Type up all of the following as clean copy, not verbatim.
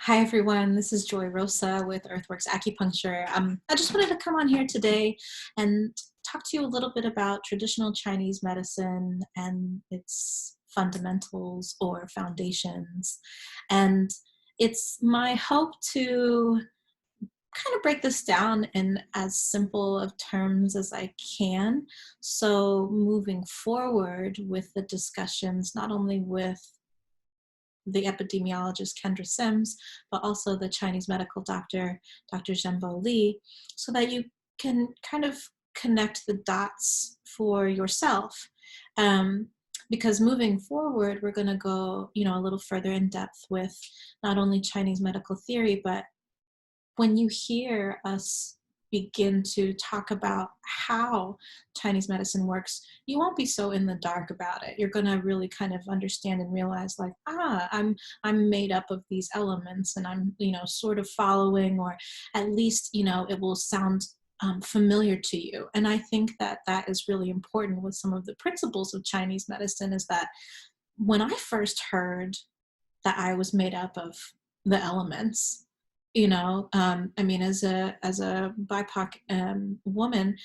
Hi everyone, this is Rosa with Earthworks Acupuncture. I just wanted to come on here today and talk to you a little bit about traditional Chinese medicine and its fundamentals or foundations. And it's my hope to kind of break this down in as simple of terms as I can. So moving forward with the discussions, not only with the epidemiologist Kendra Sims, but also the Chinese medical doctor, Dr. Zhenbo Li, so that you can kind of connect the dots for yourself. Because moving forward, we're going to go, a little further in depth with not only Chinese medical theory, but when you hear us begin to talk about how Chinese medicine works, you won't be so in the dark about it. You're going to really kind of understand and realize like, I'm made up of these elements and I'm, sort of following, or at least, it will sound familiar to you. And I think that that is really important with some of the principles of Chinese medicine, is that when I first heard that I was made up of the elements, as a BIPOC woman,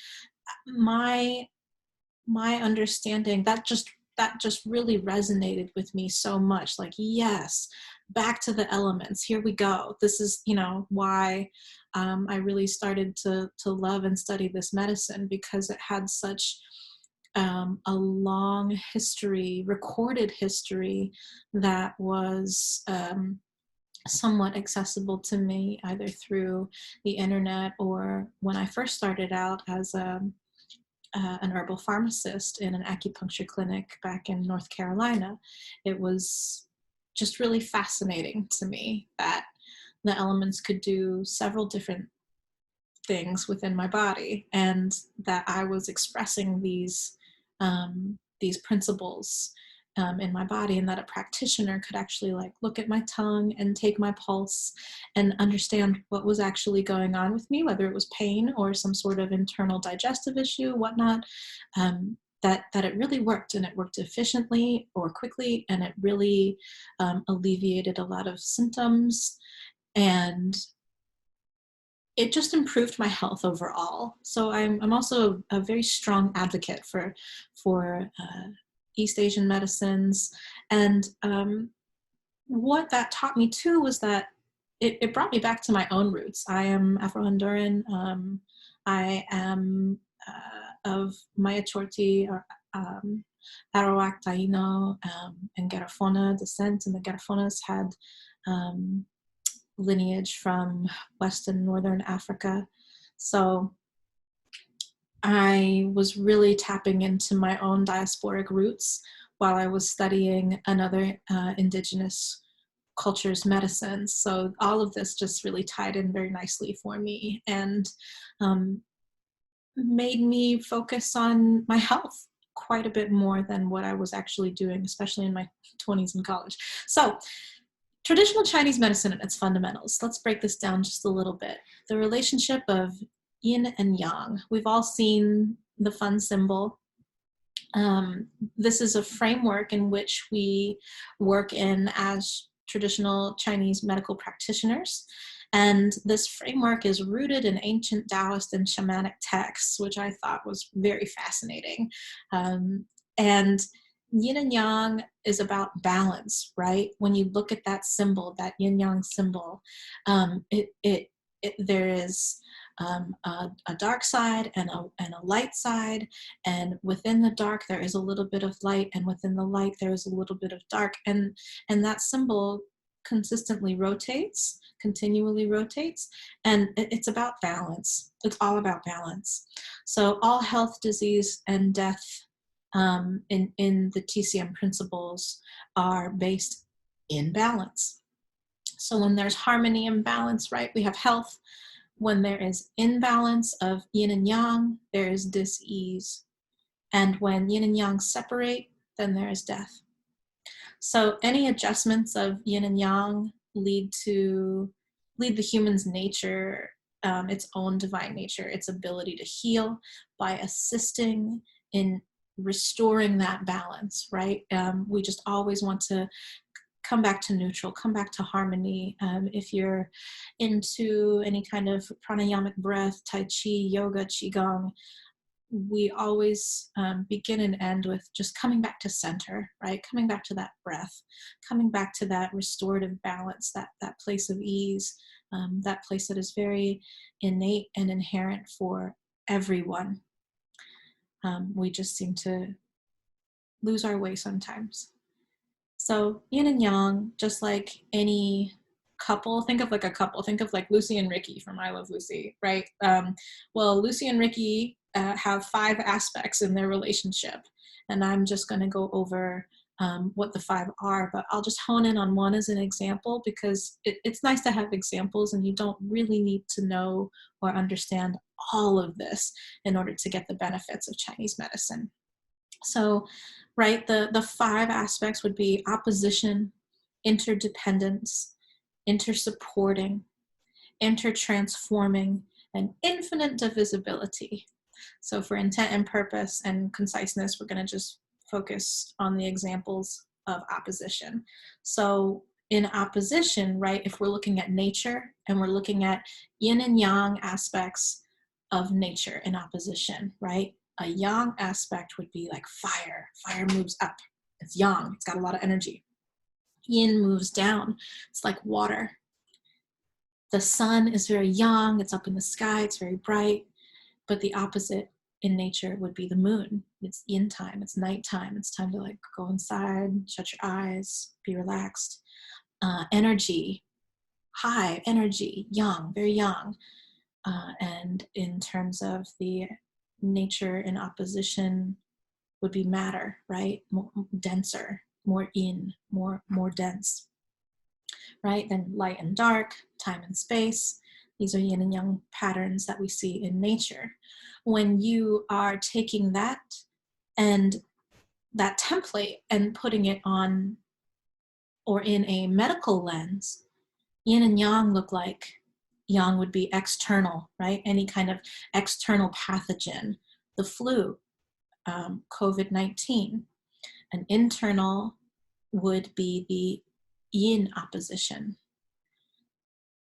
my understanding that just really resonated with me so much. Like, yes, back to the elements. Here we go. This is, why I really started to love and study this medicine, because it had such a long history, recorded history, that was somewhat accessible to me either through the internet or when I first started out as an herbal pharmacist in an acupuncture clinic back in North Carolina. It was just really fascinating to me that the elements could do several different things within my body, and that I was expressing these principles in my body, and that a practitioner could actually like look at my tongue and take my pulse and understand what was actually going on with me, whether it was pain or some sort of internal digestive issue, whatnot. That it really worked, and it worked efficiently or quickly, and it really alleviated a lot of symptoms, and it just improved my health overall. So I'm also a very strong advocate for East Asian medicines. And what that taught me too was that it brought me back to my own roots. I am Afro-Honduran. I am of Maya Chorti, or Arawak, Taino, and Garifuna descent, and the Garifunas had lineage from West and Northern Africa. So I was really tapping into my own diasporic roots while I was studying another indigenous culture's medicine. So all of this just really tied in very nicely for me, and made me focus on my health quite a bit more than what I was actually doing, especially in my 20s in college. So traditional Chinese medicine and its fundamentals. Let's break this down just a little bit. The relationship of yin and yang. We've all seen the fun symbol. This is a framework in which we work in as traditional Chinese medical practitioners. And this framework is rooted in ancient Taoist and shamanic texts, which I thought was very fascinating. And yin and yang is about balance, right? When you look at that symbol, that yin yang symbol, there is a dark side and a light side, and within the dark there is a little bit of light, and within the light there is a little bit of dark, and that symbol consistently rotates, continually rotates, and it's about balance. It's all about balance. So all health, disease, and death in the TCM principles are based in balance. So when there's harmony and balance, right, we have health. When there is imbalance of yin and yang, there is dis-ease. And when yin and yang separate, then there is death. So any adjustments of yin and yang lead the human's nature, its own divine nature, its ability to heal by assisting in restoring that balance, right? We just always want to come back to neutral, come back to harmony. If you're into any kind of pranayamic breath, Tai Chi, yoga, Qigong, we always begin and end with just coming back to center, right? Coming back to that breath, coming back to that restorative balance, that place of ease, that place that is very innate and inherent for everyone. We just seem to lose our way sometimes. So yin and yang, just like any couple, think of like a couple, think of like Lucy and Ricky from I Love Lucy, right? Well, Lucy and Ricky have 5 aspects in their relationship, and I'm just going to go over what the 5 are, but I'll just hone in on one as an example, because it's nice to have examples, and you don't really need to know or understand all of this in order to get the benefits of Chinese medicine. So, right, the 5 aspects would be opposition, interdependence, intersupporting, intertransforming, and infinite divisibility. So for intent and purpose and conciseness, we're going to just focus on the examples of opposition. So in opposition, right, if we're looking at nature and we're looking at yin and yang aspects of nature in opposition, right? A yang aspect would be like fire. Fire moves up. It's yang. It's got a lot of energy. Yin moves down. It's like water. The sun is very yang. It's up in the sky. It's very bright. But the opposite in nature would be the moon. It's yin time. It's nighttime. It's time to like go inside, shut your eyes, be relaxed. Energy, high energy, yang, very yang. And in terms of the nature in opposition would be matter, right? More denser, more in, more dense, right? Then light and dark, time and space. These are yin and yang patterns that we see in nature. When you are taking that and that template and putting it on or in a medical lens, yin and yang look like yang would be external, right? Any kind of external pathogen, the flu, COVID-19. An internal would be the yin opposition.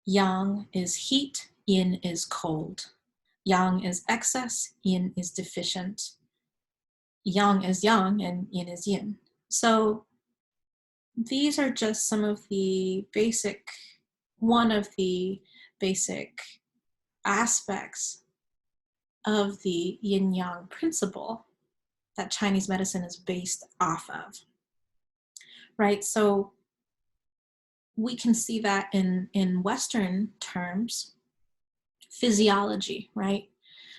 Yang is heat, yin is cold. Yang is excess, yin is deficient. Yang is yang, and yin is yin. So these are just some of the one of the basic aspects of the yin yang principle that Chinese medicine is based off of, right? So we can see that in Western terms, physiology, right?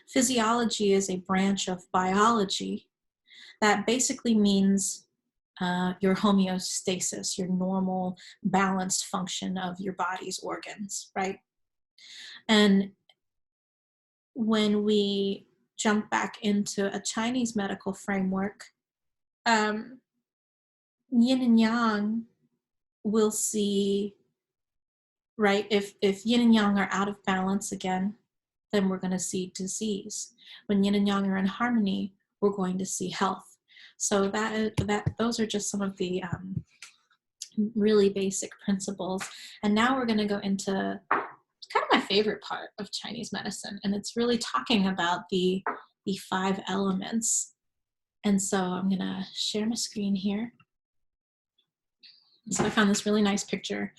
Physiology is a branch of biology that basically means your homeostasis, your normal balanced function of your body's organs, right? And when we jump back into a Chinese medical framework, yin and yang will see, right, if yin and yang are out of balance again, then we're going to see disease. When yin and yang are in harmony, we're going to see health. So those are just some of the really basic principles. And now we're going to go into kind of my favorite part of Chinese medicine, and it's really talking about the 5 elements. And so I'm going to share my screen here. So I found this really nice picture.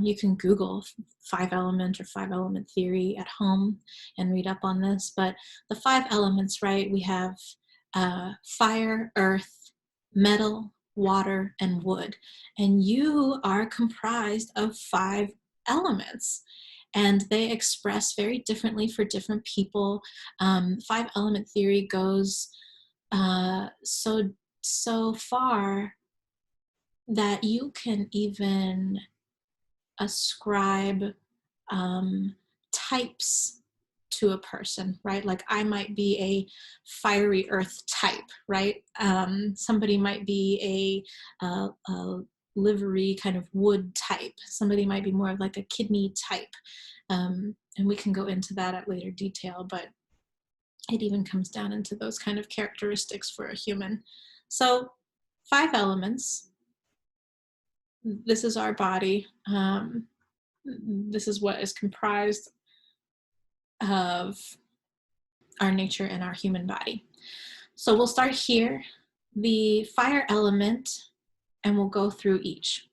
You can Google 5-element or 5-element theory at home and read up on this. But the 5 elements, right? We have fire, earth, metal, water, and wood. And you are comprised of 5 elements. And they express very differently for different people. 5-element theory goes so far that you can even ascribe types to a person, right? Like I might be a fiery earth type, right? Somebody might be a livery kind of wood type. Somebody might be more of like a kidney type. And we can go into that at later detail, but it even comes down into those kind of characteristics for a human. So 5 elements. this is our body. This is what is comprised of our nature and our human body. So we'll start here, the fire element, and we'll go through each.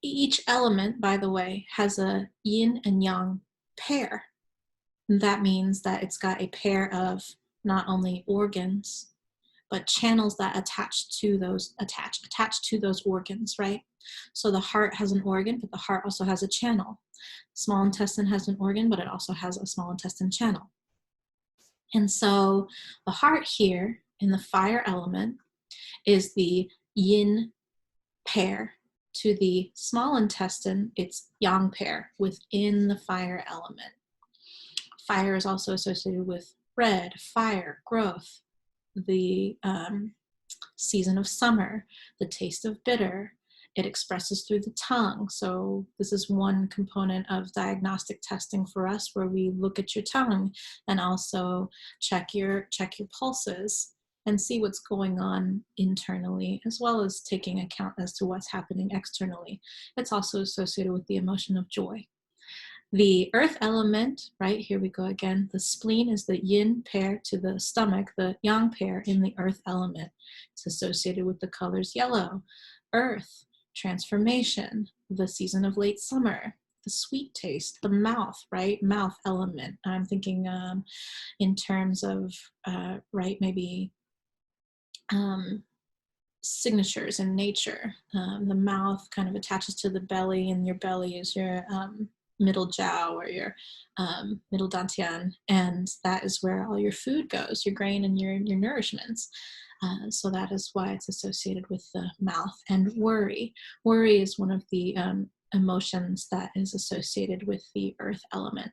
Each element, by the way, has a yin and yang pair. That means that it's got a pair of not only organs, but channels that attach to those organs, right? So the heart has an organ, but the heart also has a channel. Small intestine has an organ, but it also has a small intestine channel. And so the heart here in the fire element is the yin pair. To the small intestine, it's yang pair within the fire element. Fire is also associated with red, fire, growth, the season of summer, the taste of bitter. It expresses through the tongue. So this is one component of diagnostic testing for us, where we look at your tongue and also check your pulses and see what's going on internally, as well as taking account as to what's happening externally. It's also associated with the emotion of joy. The earth element, right, here we go again. The spleen is the yin pair to the stomach, the yang pair in the earth element. It's associated with the colors yellow, earth, transformation, the season of late summer, the sweet taste, the mouth, right, mouth element. I'm thinking in terms of, right, maybe signatures in nature. The mouth kind of attaches to the belly, and your belly is your middle jiao, or your middle dantian, and that is where all your food goes, your grain and your nourishments. So that is why it's associated with the mouth. And worry is one of the emotions that is associated with the earth element.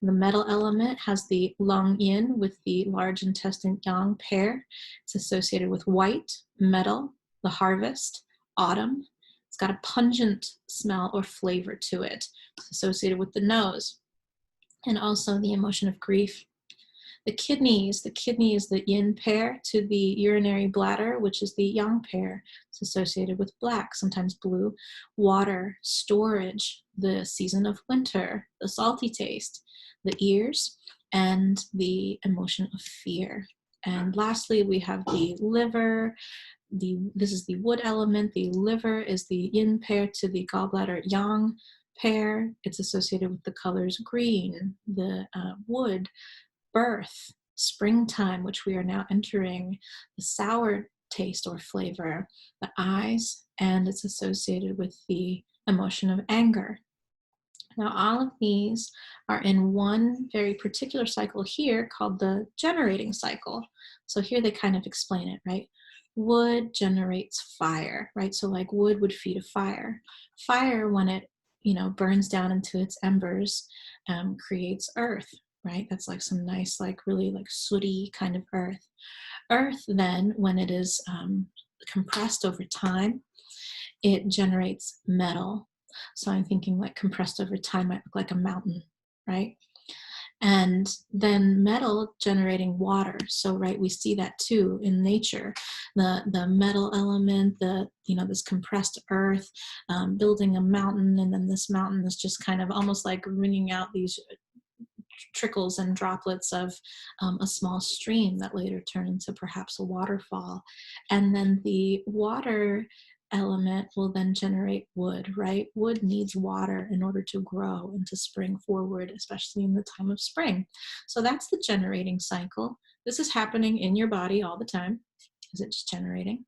The metal element has the lung yin with the large intestine yang pair. It's associated with white, metal, the harvest, autumn. It's got a pungent smell or flavor to it. It's associated with the nose, and also the emotion of grief. The kidney is the yin pair to the urinary bladder, which is the yang pair. It's associated with black, sometimes blue, water, storage, the season of winter, the salty taste, the ears, and the emotion of fear. And lastly, we have the liver. This is the wood element. The liver is the yin pair to the gallbladder yang pair. It's associated with the colors green, the wood, birth, springtime, which we are now entering, the sour taste or flavor, the eyes, and it's associated with the emotion of anger. Now, all of these are in one very particular cycle here called the generating cycle. So here they kind of explain it, right? Wood generates fire, right? So like wood would feed a fire. Fire, when it, burns down into its embers, creates earth, right? That's like some nice, like really like sooty kind of earth. Earth then, when it is compressed over time, it generates metal. So I'm thinking like compressed over time might look like a mountain, right? And then metal generating water. So, right, we see that too in nature. The metal element, this compressed earth, building a mountain, and then this mountain is just kind of almost like wringing out these trickles and droplets of a small stream that later turn into perhaps a waterfall. And then the water element will then generate wood, right? Wood needs water in order to grow and to spring forward, especially in the time of spring. So that's the generating cycle. This is happening in your body all the time. Is it just generating?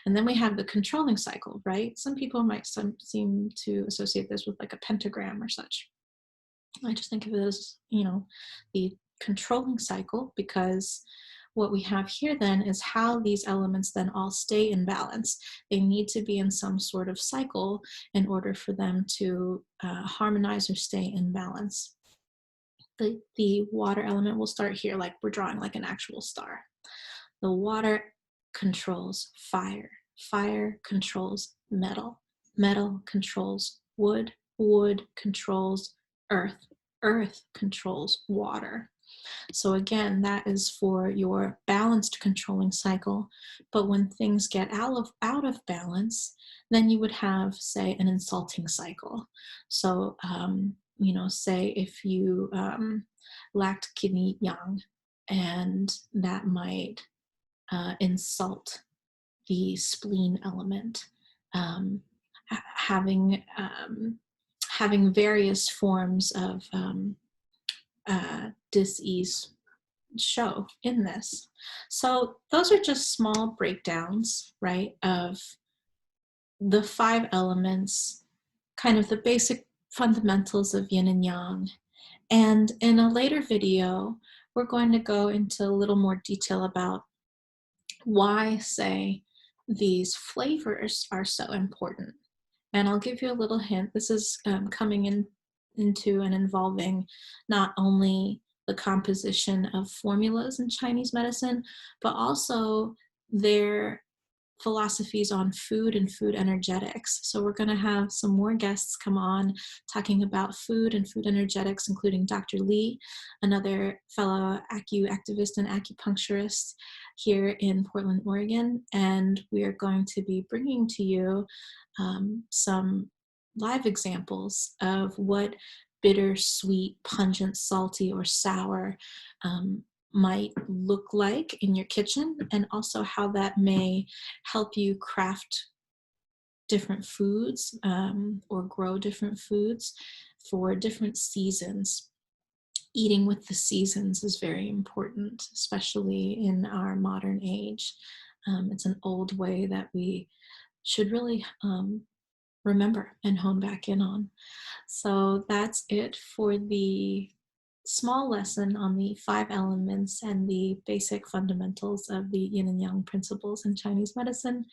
And then we have the controlling cycle, right? Some people might seem to associate this with like a pentagram or such. I just think of it as, the controlling cycle, because what we have here then is how these elements then all stay in balance. They need to be in some sort of cycle in order for them to harmonize or stay in balance. The water element will start here, like we're drawing like an actual star. The water controls fire. Fire controls metal. Metal controls wood. Wood controls earth. Earth controls water. So again, that is for your balanced controlling cycle. But when things get out of balance, then you would have, say, an insulting cycle. So, say if you lacked kidney yang, and that might insult the spleen element. Um, having having various forms of dis-ease show in this. So those are just small breakdowns, right, of the 5 elements, kind of the basic fundamentals of yin and yang. And in a later video, we're going to go into a little more detail about why, say, these flavors are so important. And I'll give you a little hint. This is coming into and involving not only the composition of formulas in Chinese medicine, but also their philosophies on food and food energetics. So we're going to have some more guests come on talking about food and food energetics, including Dr. Lee, another fellow activist and acupuncturist here in Portland, Oregon. And we are going to be bringing to you some live examples of what bitter, sweet, pungent, salty, or sour might look like in your kitchen, and also how that may help you craft different foods or grow different foods for different seasons. Eating with the seasons is very important, especially in our modern age. It's an old way that we should really remember and hone back in on. So that's it for the small lesson on the 5 elements and the basic fundamentals of the yin and yang principles in Chinese medicine.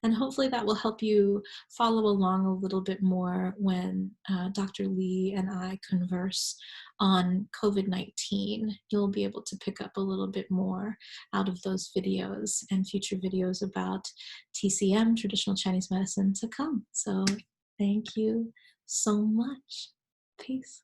And hopefully that will help you follow along a little bit more when Dr. Lee and I converse on COVID-19. You'll be able to pick up a little bit more out of those videos and future videos about TCM, traditional Chinese medicine, to come. So thank you so much. Peace.